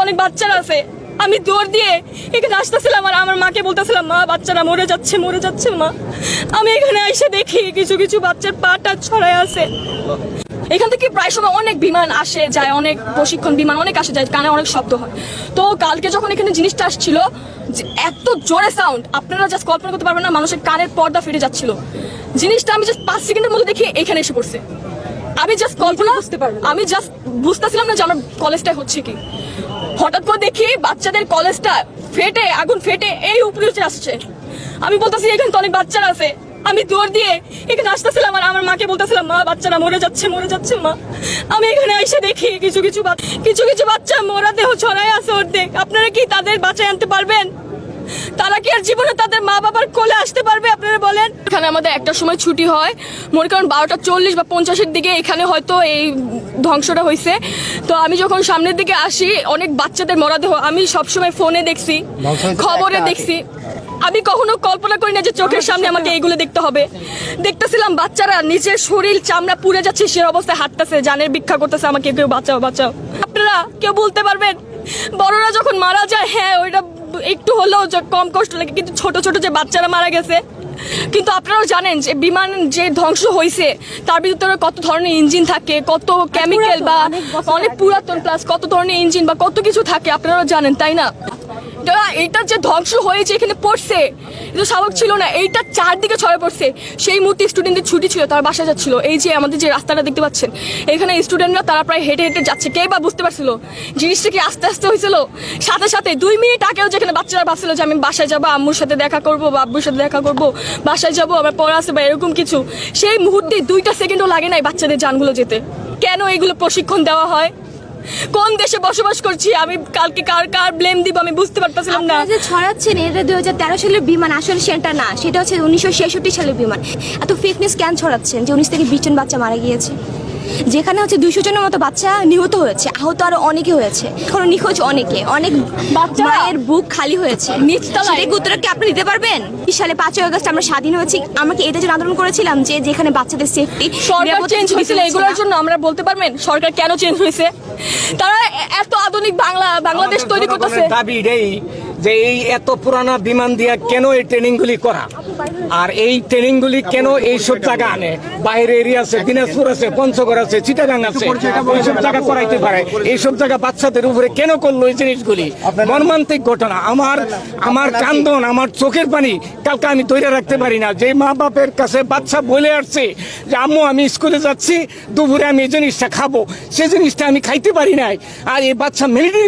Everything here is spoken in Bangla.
অনেক বাচ্চারা আছে। আমি দৌড় দিয়ে এখানে আসতেছিলাম আর আমার মাকে বলতেছিলাম, মা বাচ্চারা মরে যাচ্ছে মা। আমি এখানে এসে দেখি কিছু কিছু বাচ্চার পাটা ছড়ায় আছে। এখান থেকে প্রায় সময় অনেক বিমান আসে যায়, অনেক প্রশিক্ষণ বিমান অনেক আসে যায়, কানে অনেক শব্দ হয়। তো কালকে যখন এখানে জিনিসটা আসছিল, এত জোরে সাউন্ড আপনারা জাস্ট কল্পনা করতে পারবেন না, মানুষের কানের পর্দা ফেটে যাচ্ছিল। জিনিসটা আমি জাস্ট 5 সেকেন্ডের মধ্যে দেখি এখানে এসে পড়ছে। আমি জাস্ট কল্পনা আমি জাস্ট বুঝতেছিলাম না যে আমার কলেজটা হচ্ছে কি। হঠাৎ করে দেখি বাচ্চাদের কলেজটা ফেটে, আগুন ফেটে এই উপরে উঠে আসছে। আমি বলতেছি এখানে তো অনেক বাচ্চারা আছে। আমি দৌড় দিয়ে এখানে আসতেছিলাম আর আমার মাকে বলতেছিলাম, মা বাচ্চারা মরে যাচ্ছে মা। আমি এখানে এসে দেখি কিছু কিছু বাচ্চা মোরা দেহ ছড়ায় আছে অর্ধেক। আপনারা কি তাদের বাঁচায় আনতে পারবেন? তারা কি আর জীবনে তাদের মা বাবার কোলে আসতে পারবে? আপনারা বলেন। এখানে আমাদের একটা সময় ছুটি হয়, মনে করেন 12:40 বা 50-এর দিকে এখানে হয়তো এই ধ্বংসটা হয়েছে। তো আমি যখন সামনের দিকে আসি, অনেক বাচ্চাদের মরদেহ আমি সবসময় ফোনে দেখছি, খবরে দেখছি। আমি কখনো কল্পনা করি না যে চোখের সামনে আমাকে এইগুলো দেখতে হবে। দেখতেছিলাম বাচ্চারা নিজের শরীর চামড়া পুড়ে যাচ্ছে, সে অবস্থায় হাঁটতেছে, জানের ভিক্ষা করতেছে, আমাকে কেউ বাঁচাও। আপনারা কেউ বলতে পারবেন বড়রা যখন মারা যায়, হ্যাঁ ওইটা একটু হলেও কম কষ্ট লাগে, কিন্তু ছোট ছোট যে বাচ্চারা মারা গেছে। কিন্তু আপনারাও জানেন যে বিমান যে ধ্বংস হয়েছে তার ভিতরে কত ধরনের ইঞ্জিন থাকে, কত কেমিক্যাল বা অনেক পুরাতন, প্লাস কত ধরনের ইঞ্জিন বা কত কিছু থাকে, আপনারাও জানেন, তাই না? এইটা যে ধ্বংস হয়েছে এখানে পড়ছে, এটা স্বাভাবিক ছিল না। এইটা চারদিকে ছড়ে পড়ছে। সেই মুহূর্তে স্টুডেন্টদের ছুটি ছিল, তারা বাসা যাচ্ছিল। এই যে আমাদের যে রাস্তাটা দেখতে পাচ্ছেন, এখানে স্টুডেন্টরা তারা প্রায় হেঁটে হেঁটে যাচ্ছে। কে বা বুঝতে পারছিল জিনিসটা কি আস্তে আস্তে হয়েছিল? সাথে সাথে 2 মিনিট আগেও যেখানে বাচ্চারা ভাবছিল যে আমি বাসায় যাবো, আম্মুর সাথে দেখা করবো বা আব্বুর সাথে দেখা করবো, বাসায় যাবো, আমার পড়া আছে বা এরকম কিছু, সেই মুহূর্তে 2টা সেকেন্ডও লাগে নাই বাচ্চাদের জানগুলো যেতে। কেন এগুলো প্রশিক্ষণ দেওয়া হয়? কোন দেশে বসবাস করছি আমি? কালকে কার ব্লেম দিব আমি বুঝতে পারতেছিলাম না। যে ছড়াচ্ছেন এটা 2013 সালের বিমান, আসলে সেটা না, সেটা হচ্ছে 1966 সালের বিমান। এত ফেক নিউজ কেন ছড়াচ্ছেন যে 19 থেকে 20 জন বাচ্চা মারা গিয়েছে, যেখানে হচ্ছে 200 জনের মতো বাচ্চা নিহত হয়েছে, আহত আরো অনেকে হয়েছে, এখনো নিখোঁজ অনেকে, অনেক মায়ের বুক খালি হয়েছে। সেটাকে উত্তর কি আপনি দিতে পারবেন? 20 সালে 5ই আগস্ট আমরা স্বাধীন হয়েছি, আমাকে এটার জন্য আন্দোলন করেছিলাম যে যেখানে বাচ্চাদের সেফটি। সরকার চেঞ্জ হয়েছিল, এগুলোর জন্য আমরা বলতে পারবেন সরকার কেন চেঞ্জ হয়েছে? তারা এত আধুনিক বাংলাদেশ তৈরি করতেছে। দাবি এটাই যে এই এত পুরানা বিমান দিয়া কেন এই ট্রেনিং গুলি করা, আর এই ট্রেনিং গুলি কেন এইসব জায়গা আনে? বাইরে এরিয়া আছে, দিনাজপুর আছে, পঞ্চগড় আছে, চিটাগাং আছে, এইসব জায়গা করাইতে পারে। এইসব জায়গা বাচ্চাদের উপরে কেন করলো এই জিনিসগুলি? মর্মান্তিক ঘটনা। আমার কান্দন, আমার চোখের পানি কালকে আমি ধরে রাখতে পারি না। যে মা বাপের কাছে বাচ্চা বলে আসছে যে আম্মু আমি স্কুলে যাচ্ছি, দুপুরে আমি এই জিনিসটা খাবো, সেই জিনিসটা আমি খাইতে পারি নাই, আর এই বাচ্চা মিলিটারি